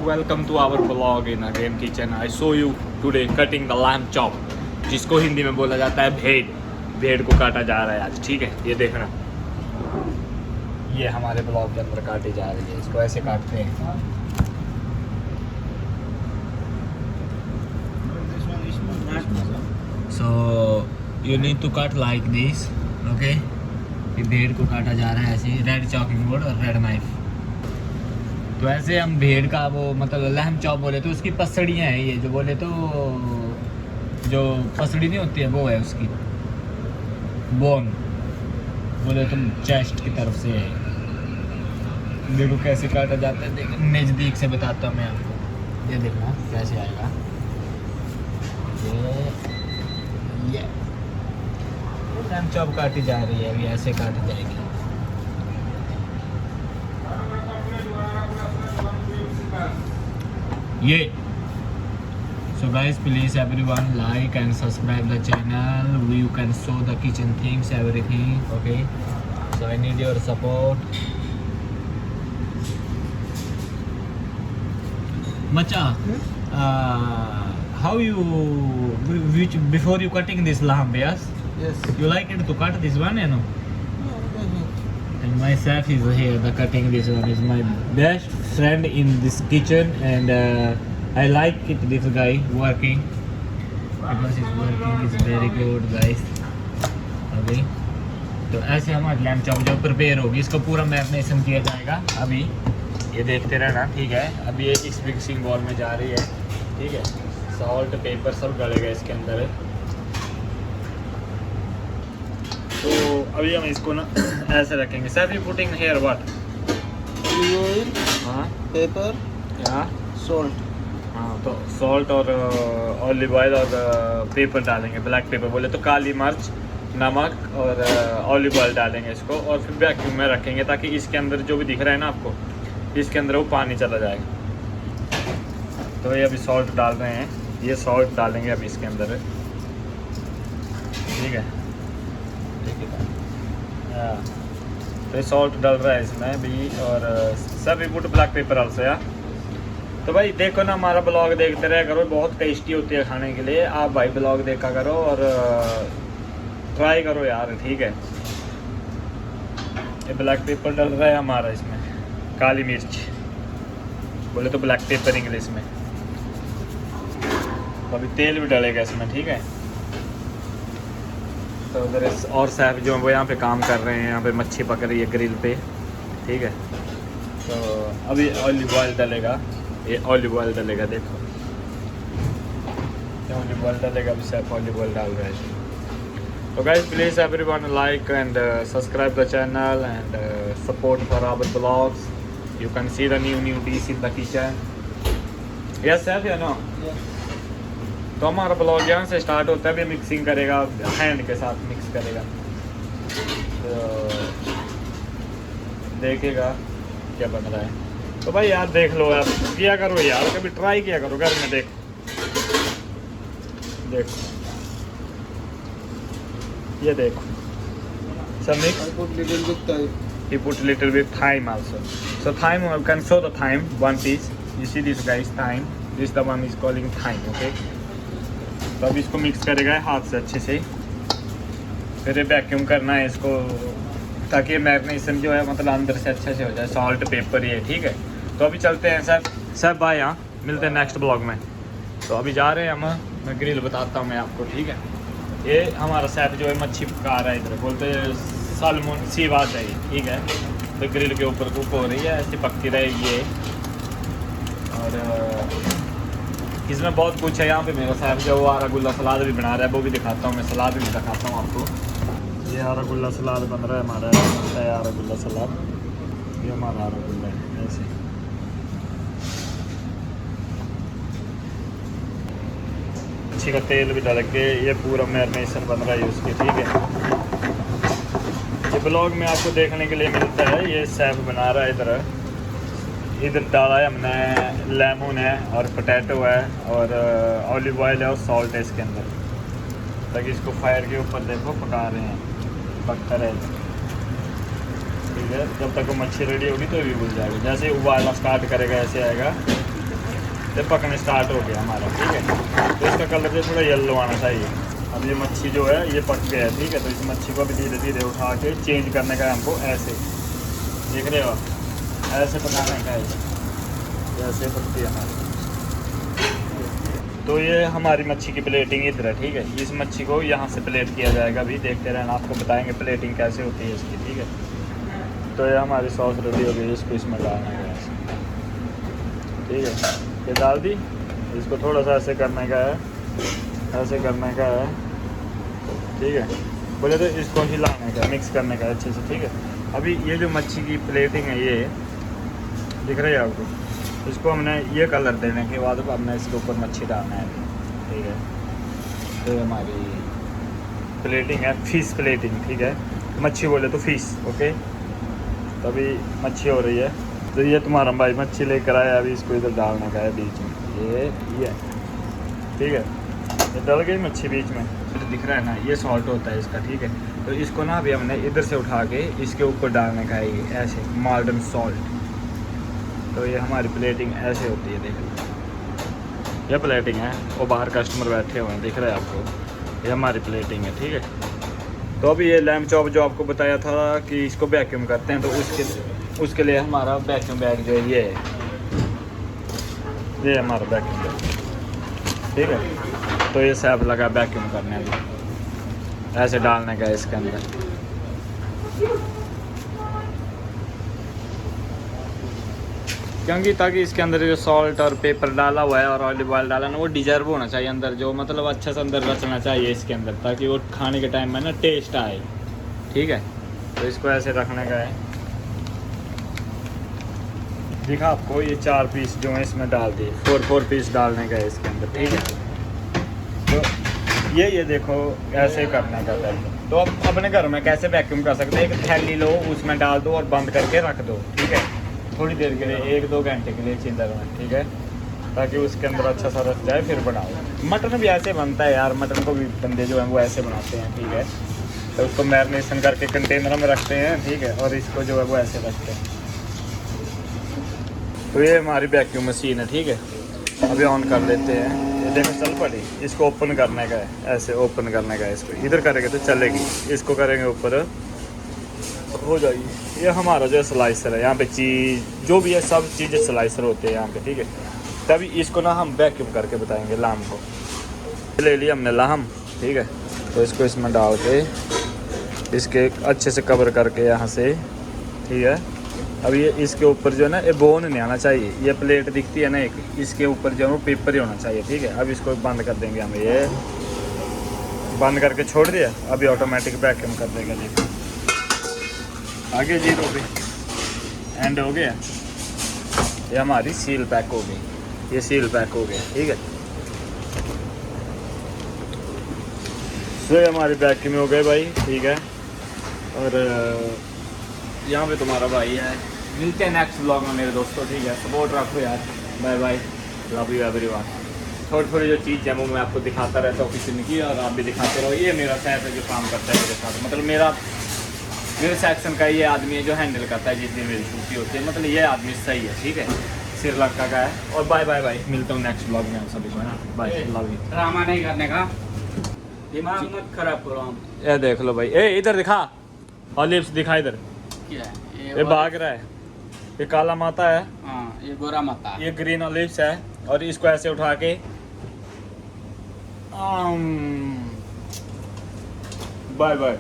Welcome to our blog in again kitchen. I show you today cutting the lamb chop, जिसको हिंदी में बोला जाता है भेड़। भेड़ को काटा जा रहा है आज, ठीक है। ये देखना, ये हमारे ब्लॉग के अंदर काटी जा रही है। इसको ऐसे काटते हैं। So you need to cut like this, okay. ये भेड़ को काटा जा रहा है ऐसे, रेड चॉकिंग बोर्ड और रेड नाइफ। तो ऐसे हम भेड़ का वो मतलब लैम्ब चॉप बोले तो उसकी पसड़ियाँ हैं, ये जो बोले तो जो पसड़ी नहीं होती है वो है उसकी बोन, बोले तो चेस्ट की तरफ से है। देखो कैसे काटा जाता है, देखो नज़दीक से बताता हूँ मैं आपको। ये देखना कैसे आएगा। ये लैम्ब चॉप काटी जा रही है, अभी ऐसे काटी जाएगी। ये so guys, please everyone like and subscribe the channel. You can show the kitchen things, everything, okay? So I need your support. Macha, how you which before you cutting this lamb? Yes, you like it to cut this one, you know? And my chef is here, the cutting this one is my best friend in this kitchen, and I like it, this guy working because he's working is very good guys, okay? तो ऐसे हमारे lamb chop जो prepare होगी, इसको पूरा marination किया जाएगा। अभी ये देखते रहना, ठीक है। अभी ये इस मिक्सिंग बॉल में जा रही है, ठीक है। सॉल्ट पेपर सब डलेगा इसके अंदर। तो अभी हम इसको ना ऐसे रखेंगे। Sir you putting here what? Oil, हाँ, पेपर, हाँ, सॉल्ट। हाँ, तो सॉल्ट और ऑलिव ऑयल और पेपर डालेंगे, ब्लैक पेपर बोले तो काली मिर्च, नमक और ऑलिव ऑयल डालेंगे इसको, और फिर वैक्यूम में रखेंगे ताकि इसके अंदर जो भी दिख रहा है ना आपको, इसके अंदर वो पानी चला जाएगा। तो ये अभी सॉल्ट डाल रहे हैं, ये सॉल्ट डालेंगे अभी इसके अंदर, ठीक है। तो ये सॉल्ट डल रहा है इसमें भी, और सब we put black pepper also यार। तो भाई देखो ना, हमारा ब्लॉग देखते रहे करो, बहुत टेस्टी होती है खाने के लिए। आप भाई ब्लॉग देखा करो और ट्राई करो यार, ठीक है। ये ब्लैक पेपर डल रहा है हमारा इसमें, काली मिर्च बोले तो ब्लैक पेपर इंग्लिश में। तो अभी तेल भी डलेगा इसमें, ठीक है। तो उधर और साहब जो वो यहाँ पे काम कर रहे हैं, यहाँ पे मच्छी पक रही है ग्रिल पे, ठीक है। तो अभी ऑलिव ऑयल डलेगा, ये ऑलिव ऑयल डलेगा, देखो ऑलिव ऑयल डलेगा। अभी साहब ऑलिव ऑयल डाल रहे हैं। तो guys please everyone like and subscribe the channel and support for our blogs. You can see the new dish in the kitchen. Yes sir, या no? तो हमारा ब्लॉग यहाँ से स्टार्ट होता है। अभी मिक्सिंग करेगा, हैंड के साथ मिक्स करेगा, तो देखेगा क्या बन रहा है। तो भाई यार देख लो यार, किया करो यार, कभी ट्राई किया करो घर में। देखो ये देखो सब mix. He put little bit thyme also. So thyme, you can show the thyme, one piece. You see this guys, thyme. This the one is calling thyme, okay? तो अब इसको मिक्स करेगा हाथ से अच्छे से, फिर वैक्यूम करना है इसको ताकि मैरिनेशन जो है मतलब अंदर से अच्छे से हो जाए। सॉल्ट पेपर ये, ठीक है। तो अभी चलते हैं सर बाय, यहाँ मिलते हैं नेक्स्ट ब्लॉग में। तो अभी जा रहे हैं हम, मैं ग्रिल बताता हूँ मैं आपको, ठीक है। ये हमारा सैफ जो है मच्छी पका रहा है, इधर बोलते हैं सालमोन सी बात है ये, ठीक है। तो ग्रिल के ऊपर कुक हो रही है, ऐसी पकती रहेगी ये। और इसमें बहुत कुछ है यहाँ पे। मेरा साहब जो वो आरागुल्ला सलाद भी बना रहा है, वो भी दिखाता हूँ मैं, सलाद भी दिखाता हूँ आपको। ये आरागुल्ला सलाद बन रहा है हमारा, है आरागुल्ला सलाद, ये हमारा आरागुल्ला है ऐसे। अच्छी का तेल भी डाल के ये पूरा मैरिनेशन बन रहा है उसकी, ठीक है। ये ब्लॉग में आपको देखने के लिए मिलता है। ये सैफ बना रहा है, इधर डाला है हमने लेमन है और पोटैटो है और ऑलिव ऑयल है और सॉल्ट है इसके अंदर, ताकि इसको फायर के ऊपर देखो पका रहे हैं, पकता रहे। है। जब तक वो मच्छी रेडी होगी तो ये भी भूल जाएगा। जैसे ही उबालना स्टार्ट करेगा ऐसे आएगा, तो पकने स्टार्ट हो गया हमारा, ठीक है। तो इसका कलर जो थोड़ा येलो आना चाहिए। अब ये मच्छी जो है ये पक गया है, ठीक है। तो इस मच्छी को भी धीरे धीरे उठा के चेंज करने का है हमको, ऐसे देख रहे हो आप, ऐसे पकाने का है, ऐसे पकती है हमारी। तो ये हमारी मच्छी की प्लेटिंग इधर है, ठीक है। इस मच्छी को यहाँ से प्लेट किया जाएगा, अभी देखते रहना, आपको बताएंगे प्लेटिंग कैसे होती है इसकी, ठीक है। तो ये हमारी सॉस रेडी हो गई, इसको इसमें डालना है, ठीक है। ये डाल दी, इसको थोड़ा सा ऐसे करने का है, ऐसे करने का है, ठीक है। बोले तो इसको हिलाने का, मिक्स करने का अच्छे से, ठीक है। अभी ये जो मच्छी की प्लेटिंग है ये दिख रही है आपको, इसको हमने ये कलर देने के बाद हमने इसके ऊपर मच्छी डालना है, ठीक है। तो हमारी प्लेटिंग है, फिश प्लेटिंग, ठीक है। मच्छी बोले तो फिश, ओके। तो अभी मच्छी हो रही है, तो ये तुम्हारा भाई मच्छी लेकर आया, अभी इसको इधर डालने का है बीच में, ये ठीक है। ये डल गई मच्छी बीच में, तो दिख रहा है ना, ये सॉल्ट होता है इसका, ठीक है। तो इसको ना अभी हमने इधर से उठा के इसके ऊपर डालने का है, ये ऐसे मार्डन सॉल्ट। तो ये हमारी प्लेटिंग ऐसे होती है, देख लो ये प्लेटिंग है। वो बाहर कस्टमर बैठे हुए हैं, दिख रहा है आपको, ये हमारी प्लेटिंग है, ठीक है। तो अभी ये लैम्ब चॉप जो आपको बताया था कि इसको वैक्यूम करते हैं, तो उसके लिए हमारा वैक्यूम बैग जो है ये हमारा वैक्यूम बैग, ठीक है। तो ये सैप लगा वैक्यूम करने में, ऐसे डालने का है इसके अंदर। क्योंकि ताकि इसके अंदर जो सॉल्ट और पेपर डाला हुआ है और ऑलिव ऑयल डाला ना, वो डिजर्व होना चाहिए अंदर, जो मतलब अच्छा से अंदर रचना चाहिए इसके अंदर, ताकि वो खाने के टाइम में ना टेस्ट आए, ठीक है। तो इसको ऐसे रखने का है, दिखा आपको, ये 4 पीस जो है इसमें डाल दिए, 4 पीस डालने का है इसके अंदर, ठीक है। तो ये देखो ऐसे करने का है। तो अब अपने घर में कैसे वैक्यूम कर सकते हैं, एक थैली लो, उसमें डाल दो और बंद करके रख दो, ठीक है। थोड़ी देर के लिए, 1-2 घंटे के लिए चिंता में, ठीक है, ताकि उसके अंदर अच्छा सा रच जाए, फिर बनाओ। मटन भी ऐसे बनता है यार, मटन को भी बंदे जो हैं वो ऐसे बनाते हैं, ठीक है। तो उसको मैरिनेशन करके कंटेनर में रखते हैं, ठीक है, और इसको जो है वो ऐसे रखते हैं। तो ये हमारी वैक्यूम मशीन है, ठीक है। अभी ऑन कर लेते हैं, ये देखो चल पड़ी। इसको ओपन करने का है, ऐसे ओपन करने का है, इसको इधर करेंगे तो चलेगी, इसको करेंगे ऊपर हो जाएगी। ये हमारा जो स्लाइसर है, यहाँ पे चीज़ जो भी है सब चीज़ें स्लाइसर होते हैं यहाँ पे, ठीक है। तभी इसको ना हम वैक्यूम करके बताएंगे लाम को। ले लिया हमने लाम, ठीक है। तो इसको इसमें डाल के इसके अच्छे से कवर करके यहाँ से, ठीक है। अब ये इसके ऊपर जो है ना, ये बोन नहीं आना चाहिए, ये प्लेट दिखती है ना एक, इसके ऊपर जो है वो पेपर ही होना चाहिए, ठीक है। अब इसको बंद कर देंगे हम, ये बंद करके छोड़ दिया। अभी ऑटोमेटिक वैक्यूम कर देगा, देखो आगे 0 पे एंड हो गया। ये हमारी सील पैक हो गई, ये सील पैक हो गया, ठीक है। तो ये हमारी वैक्यूम हो गए भाई, ठीक है। और यहाँ पे तुम्हारा भाई है, मिलते हैं नेक्स्ट व्लॉग में मेरे दोस्तों, ठीक है। सपोर्ट रखो यार, bye bye, love you everyone. थोड़ी जो चीज़ है वो मैं आपको दिखाता रहता हूँ किचन की, और आप भी दिखाते रहो। ये मेरा सेफ है जो काम करता है मेरे साथ, मतलब मेरे सेक्शन का ये आदमी है जो हैंडल करता है जिस दिन मेरी छुट्टी होती है, मतलब ये आदमी सही है, ठीक है। श्रीलंका का है। और बाय बाय बाय, मिलता हूँ नेक्स्ट व्लॉग में हम सभी को, है ना। Bye, love you. ड्रामा नहीं करने का, दिमाग मत खराब करो। ये देख लो भाई, ए इधर दिखा, ऑलिव्स दिखा इधर, क्या है ये भाग रहा है, ये काला माता है, हाँ ये गोरा माता, ये ग्रीन ऑलिव्स है। और इसको ऐसे उठा के बाय बाय।